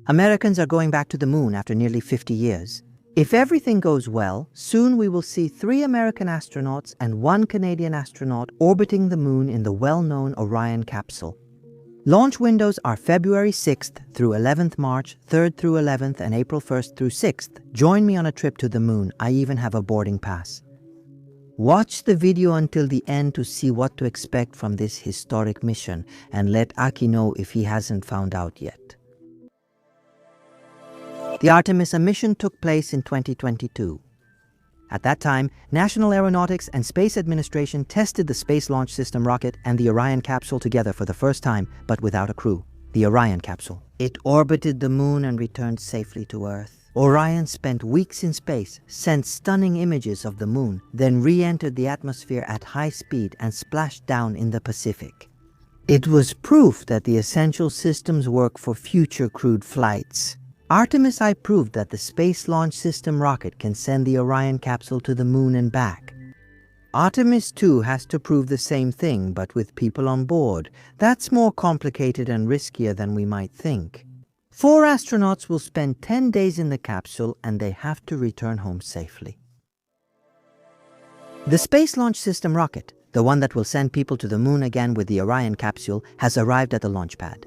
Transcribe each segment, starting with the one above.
Americans are going back to the moon after nearly 50 years. If everything goes well, soon we will see 3 American astronauts and 1 Canadian astronaut orbiting the moon in the well-known Orion capsule. Launch windows are February 6th through 11th March, 3rd through 11th, and April 1st through 6th. Join me on a trip to the moon. I even have a boarding pass. Watch the video until the end to see what to expect from this historic mission, and let Aki know if he hasn't found out yet. The Artemis mission took place in 2022. At that time, National Aeronautics and Space Administration tested the Space Launch System rocket and the Orion capsule together for the first time, but without a crew. The Orion capsule. It orbited the moon and returned safely to Earth. Orion spent weeks in space, sent stunning images of the moon, then re-entered the atmosphere at high speed and splashed down in the Pacific. It was proof that the essential systems work for future crewed flights. Artemis I proved that the Space Launch System rocket can send the Orion capsule to the moon and back. Artemis 2 has to prove the same thing, but with people on board. That's more complicated and riskier than we might think. 4 astronauts will spend 10 days in the capsule, and they have to return home safely. The Space Launch System rocket, the one that will send people to the moon again with the Orion capsule, has arrived at the launch pad.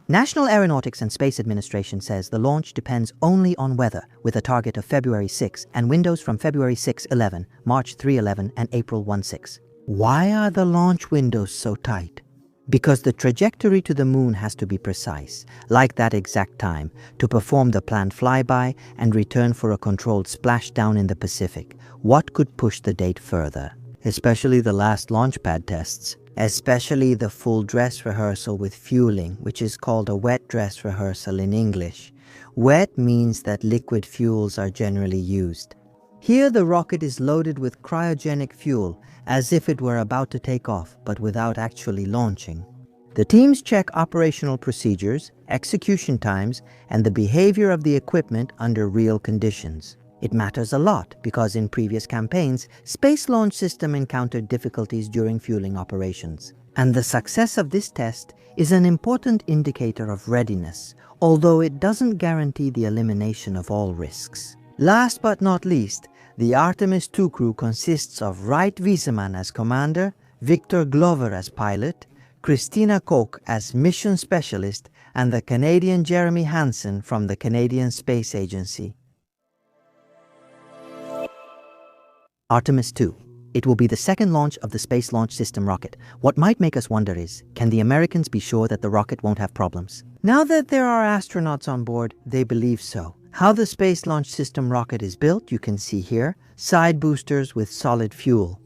National Aeronautics and Space Administration says the launch depends only on weather, with a target of February 6 and windows from February 6-11, March 3-11, and April 1-6. Why are the launch windows so tight? Because the trajectory to the moon has to be precise, like that exact time, to perform the planned flyby and return for a controlled splashdown in the Pacific. What could push the date further? Especially the last launch pad tests. Especially the full dress rehearsal with fueling, which is called a wet dress rehearsal in English. Wet means that liquid fuels are generally used. Here the rocket is loaded with cryogenic fuel, as if it were about to take off, but without actually launching. The teams check operational procedures, execution times, and the behavior of the equipment under real conditions. It matters a lot because in previous campaigns, Space Launch System encountered difficulties during fueling operations. And the success of this test is an important indicator of readiness, although it doesn't guarantee the elimination of all risks. Last but not least, the Artemis 2 crew consists of Wright Wieseman as commander, Victor Glover as pilot, Christina Koch as mission specialist, and the Canadian Jeremy Hansen from the Canadian Space Agency. Artemis 2. It will be the second launch of the Space Launch System rocket. What might make us wonder is, can the Americans be sure that the rocket won't have problems? Now that there are astronauts on board, they believe so. How the Space Launch System rocket is built, you can see here. Side boosters with solid fuel.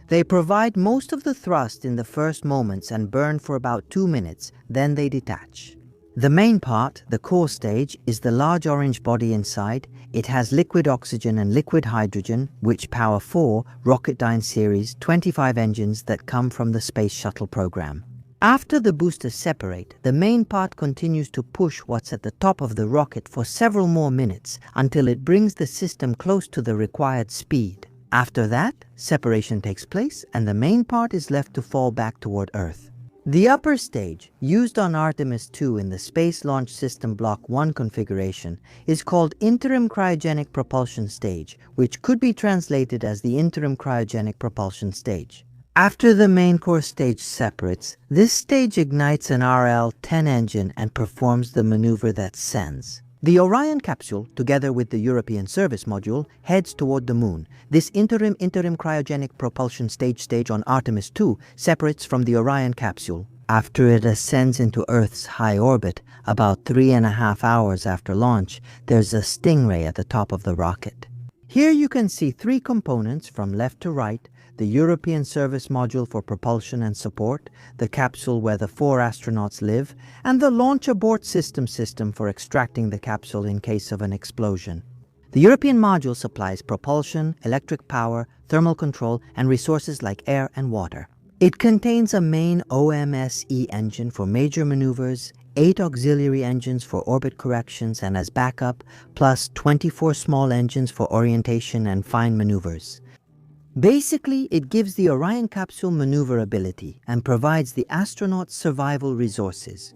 They provide most of the thrust in the first moments and burn for about 2 minutes, then they detach. The main part, the core stage, is the large orange body inside. It has liquid oxygen and liquid hydrogen, which power 4 Rocketdyne Series 25 engines that come from the Space Shuttle program. After the boosters separate, the main part continues to push what's at the top of the rocket for several more minutes until it brings the system close to the required speed. After that, separation takes place and the main part is left to fall back toward Earth. The upper stage, used on Artemis 2 in the Space Launch System Block 1 configuration, is called Interim Cryogenic Propulsion Stage, which could be translated as the Interim Cryogenic Propulsion Stage. After the main core stage separates, this stage ignites an RL-10 engine and performs the maneuver that sends. The Orion capsule, together with the European Service Module, heads toward the moon. This interim cryogenic propulsion stage on Artemis 2 separates from the Orion capsule. After it ascends into Earth's high orbit, about 3.5 hours after launch, there's a stingray at the top of the rocket. Here you can see 3 components from left to right: the European Service Module for propulsion and support, the capsule where the 4 astronauts live, and the Launch Abort System for extracting the capsule in case of an explosion. The European module supplies propulsion, electric power, thermal control, and resources like air and water. It contains a main OMSE engine for major maneuvers, 8 auxiliary engines for orbit corrections and as backup, plus 24 small engines for orientation and fine maneuvers. Basically, it gives the Orion capsule maneuverability and provides the astronauts' survival resources.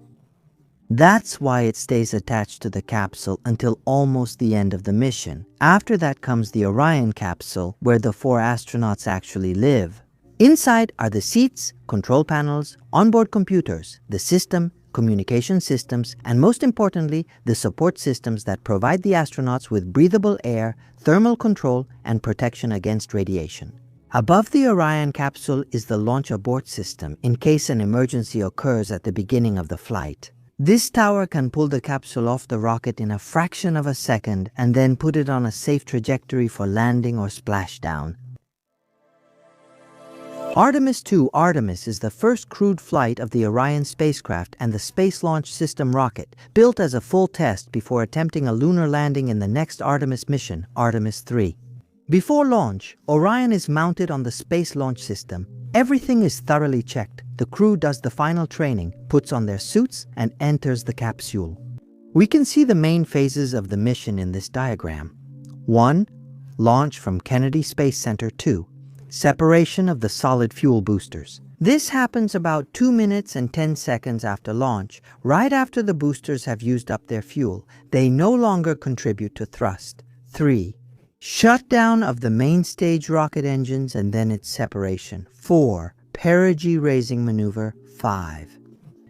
That's why it stays attached to the capsule until almost the end of the mission. After that comes the Orion capsule, where the 4 astronauts actually live. Inside are the seats, control panels, onboard computers, the system, communication systems, and most importantly, the support systems that provide the astronauts with breathable air, thermal control, and protection against radiation. Above the Orion capsule is the launch abort system in case an emergency occurs at the beginning of the flight. This tower can pull the capsule off the rocket in a fraction of a second and then put it on a safe trajectory for landing or splashdown. Artemis II Artemis is the first crewed flight of the Orion spacecraft and the Space Launch System rocket, built as a full test before attempting a lunar landing in the next Artemis mission, Artemis III. Before launch, Orion is mounted on the Space Launch System. Everything is thoroughly checked. The crew does the final training, puts on their suits, and enters the capsule. We can see the main phases of the mission in this diagram. 1. Launch from Kennedy Space Center. 2. Separation of the solid fuel boosters. This happens about 2 minutes and 10 seconds after launch, right after the boosters have used up their fuel. They no longer contribute to thrust. 3. Shutdown of the main stage rocket engines and then its separation. 4. Perigee raising maneuver. 5.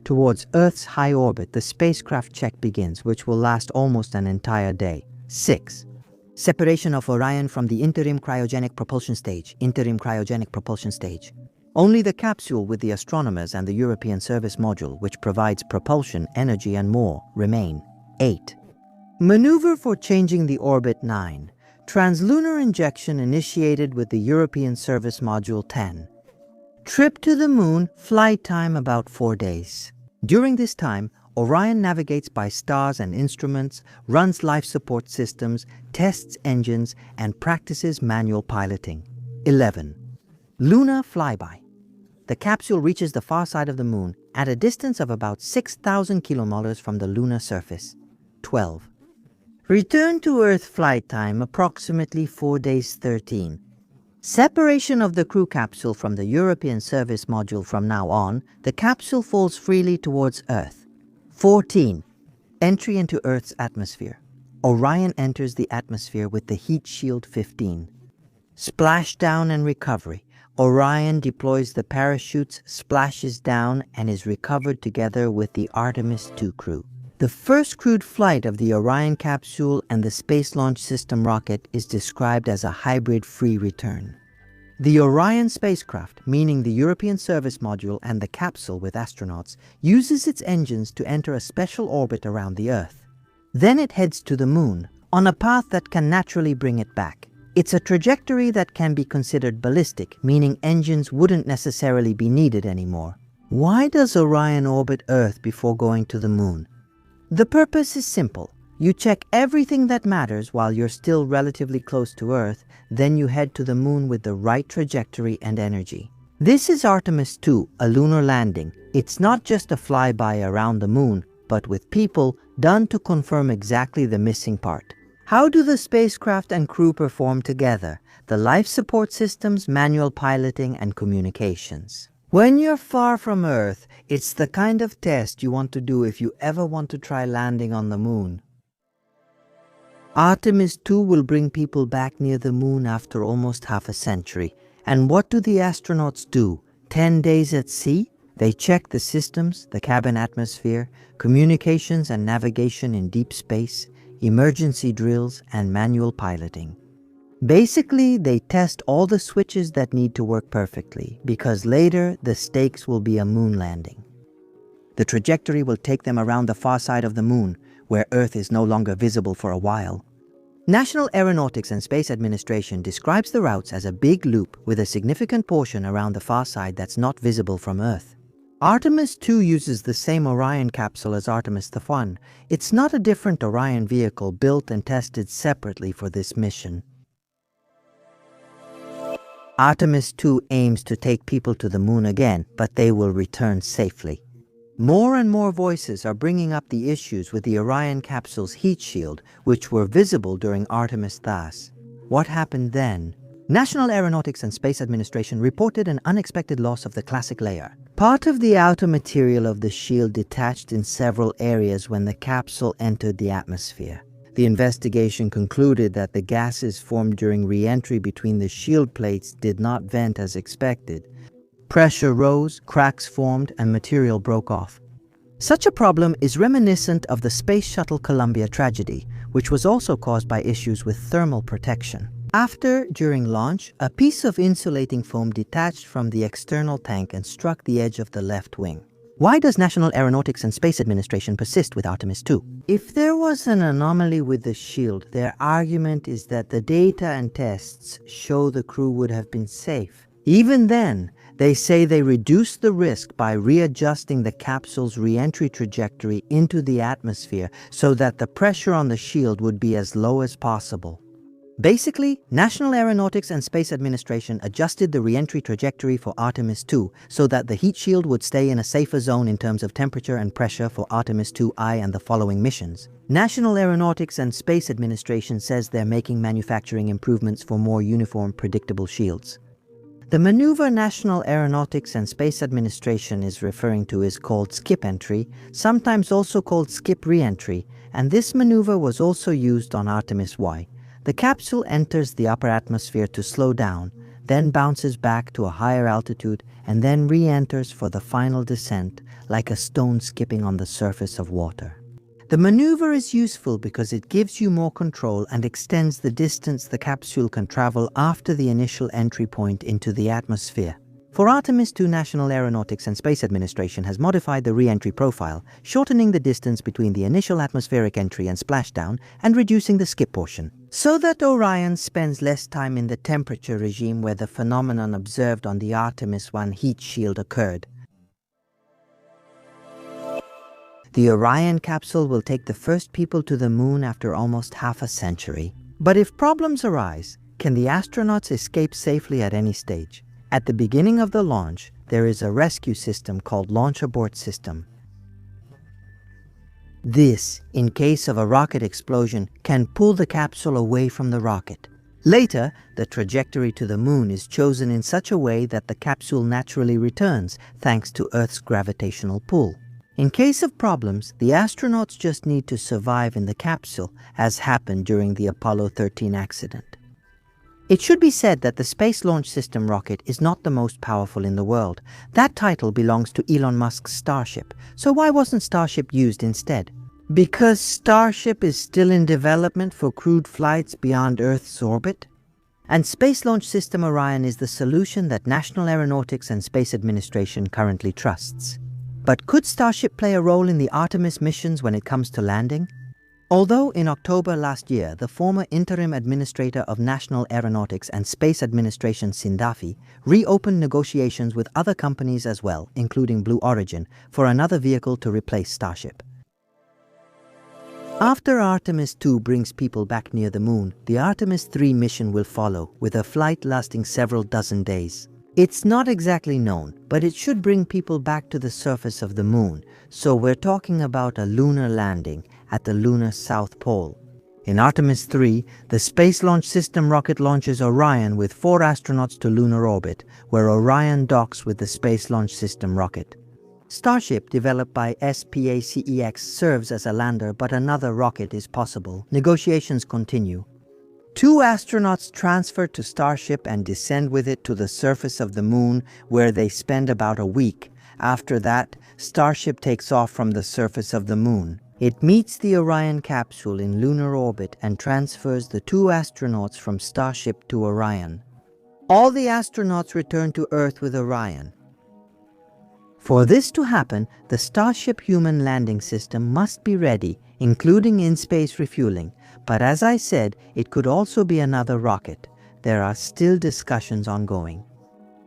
Towards Earth's high orbit, the spacecraft check begins, which will last almost an entire day. 6. Separation of Orion from the interim cryogenic propulsion stage. Interim cryogenic propulsion stage. Only the capsule with the astronomers and the European service module, which provides propulsion, energy, and more, remain. 8. Maneuver for changing the orbit. 9. Translunar injection initiated with the European service module. 10. Trip to the moon, flight time about 4 days. During this time, Orion navigates by stars and instruments, runs life support systems, tests engines, and practices manual piloting. 11. Lunar flyby. The capsule reaches the far side of the moon at a distance of about 6,000 kilometers from the lunar surface. 12. Return to Earth flight time approximately 4 days. 13. Separation of the crew capsule from the European service module. From now on, the capsule falls freely towards Earth. 14. Entry into Earth's atmosphere. Orion enters the atmosphere with the heat shield 15. Splashdown and recovery. Orion deploys the parachutes, splashes down, and is recovered together with the Artemis II crew. The first crewed flight of the Orion capsule and the Space Launch System rocket is described as a hybrid free return. The Orion spacecraft, meaning the European service module and the capsule with astronauts, uses its engines to enter a special orbit around the Earth. Then it heads to the moon, on a path that can naturally bring it back. It's a trajectory that can be considered ballistic, meaning engines wouldn't necessarily be needed anymore. Why does Orion orbit Earth before going to the moon? The purpose is simple. You check everything that matters while you're still relatively close to Earth, then you head to the moon with the right trajectory and energy. This is Artemis II, a lunar landing. It's not just a flyby around the moon, but with people done to confirm exactly the missing part. How do the spacecraft and crew perform together? The life support systems, manual piloting, and communications. When you're far from Earth, it's the kind of test you want to do if you ever want to try landing on the moon. Artemis II will bring people back near the moon after almost half a century. And what do the astronauts do? 10 days at sea? They check the systems, the cabin atmosphere, communications and navigation in deep space, emergency drills, and manual piloting. Basically, they test all the switches that need to work perfectly, because later the stakes will be a moon landing. The trajectory will take them around the far side of the moon, where Earth is no longer visible for a while. National Aeronautics and Space Administration describes the routes as a big loop with a significant portion around the far side that's not visible from Earth. Artemis II uses the same Orion capsule as Artemis I. It's not a different Orion vehicle built and tested separately for this mission. Artemis II aims to take people to the moon again, but they will return safely. More and more voices are bringing up the issues with the Orion capsule's heat shield, which were visible during Artemis THAS. What happened then? National Aeronautics and Space Administration reported an unexpected loss of the classic layer. Part of the outer material of the shield detached in several areas when the capsule entered the atmosphere. The investigation concluded that the gases formed during re-entry between the shield plates did not vent as expected. Pressure rose, cracks formed, and material broke off. Such a problem is reminiscent of the Space Shuttle Columbia tragedy, which was also caused by issues with thermal protection. During launch, a piece of insulating foam detached from the external tank and struck the edge of the left wing. Why does National Aeronautics and Space Administration persist with Artemis 2? If there was an anomaly with the shield, their argument is that the data and tests show the crew would have been safe. Even then, they say they reduced the risk by readjusting the capsule's re-entry trajectory into the atmosphere so that the pressure on the shield would be as low as possible. Basically, National Aeronautics and Space Administration adjusted the re-entry trajectory for Artemis 2 so that the heat shield would stay in a safer zone in terms of temperature and pressure for Artemis 2I and the following missions. National Aeronautics and Space Administration says they're making manufacturing improvements for more uniform, predictable shields. The maneuver National Aeronautics and Space Administration is referring to is called skip entry, sometimes also called skip re-entry, and this maneuver was also used on Artemis Y. The capsule enters the upper atmosphere to slow down, then bounces back to a higher altitude, and then re-enters for the final descent, like a stone skipping on the surface of water. The maneuver is useful because it gives you more control and extends the distance the capsule can travel after the initial entry point into the atmosphere. For Artemis 2, National Aeronautics and Space Administration has modified the re-entry profile, shortening the distance between the initial atmospheric entry and splashdown and reducing the skip portion, so that Orion spends less time in the temperature regime where the phenomenon observed on the Artemis 1 heat shield occurred. The Orion capsule will take the first people to the moon after almost half a century. But if problems arise, can the astronauts escape safely at any stage? At the beginning of the launch, there is a rescue system called Launch Abort System. This, in case of a rocket explosion, can pull the capsule away from the rocket. Later, the trajectory to the moon is chosen in such a way that the capsule naturally returns, thanks to Earth's gravitational pull. In case of problems, the astronauts just need to survive in the capsule, as happened during the Apollo 13 accident. It should be said that the Space Launch System rocket is not the most powerful in the world. That title belongs to Elon Musk's Starship, so why wasn't Starship used instead? Because Starship is still in development for crewed flights beyond Earth's orbit? And Space Launch System Orion is the solution that National Aeronautics and Space Administration currently trusts. But could Starship play a role in the Artemis missions when it comes to landing? Although in October last year, the former interim administrator of National Aeronautics and Space Administration Sindafi reopened negotiations with other companies as well, including Blue Origin, for another vehicle to replace Starship. After Artemis 2 brings people back near the moon, the Artemis 3 mission will follow, with a flight lasting several dozen days. It's not exactly known, but it should bring people back to the surface of the moon, so we're talking about a lunar landing at the lunar South Pole. In Artemis 3, the Space Launch System rocket launches Orion with 4 astronauts to lunar orbit, where Orion docks with the Space Launch System rocket. Starship, developed by SPACEX, serves as a lander, but another rocket is possible. Negotiations continue. 2 astronauts transfer to Starship and descend with it to the surface of the moon, where they spend about a week. After that, Starship takes off from the surface of the moon. It meets the Orion capsule in lunar orbit and transfers the 2 astronauts from Starship to Orion. All the astronauts return to Earth with Orion. For this to happen, the Starship human landing system must be ready, including in-space refueling. But as I said, it could also be another rocket. There are still discussions ongoing.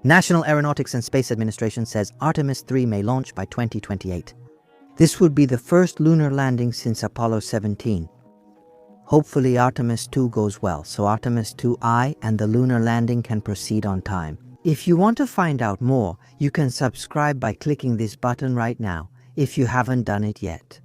National Aeronautics and Space Administration says Artemis 3 may launch by 2028. This would be the first lunar landing since Apollo 17. Hopefully Artemis 2 goes well, so Artemis 2I and the lunar landing can proceed on time. If you want to find out more, you can subscribe by clicking this button right now, if you haven't done it yet.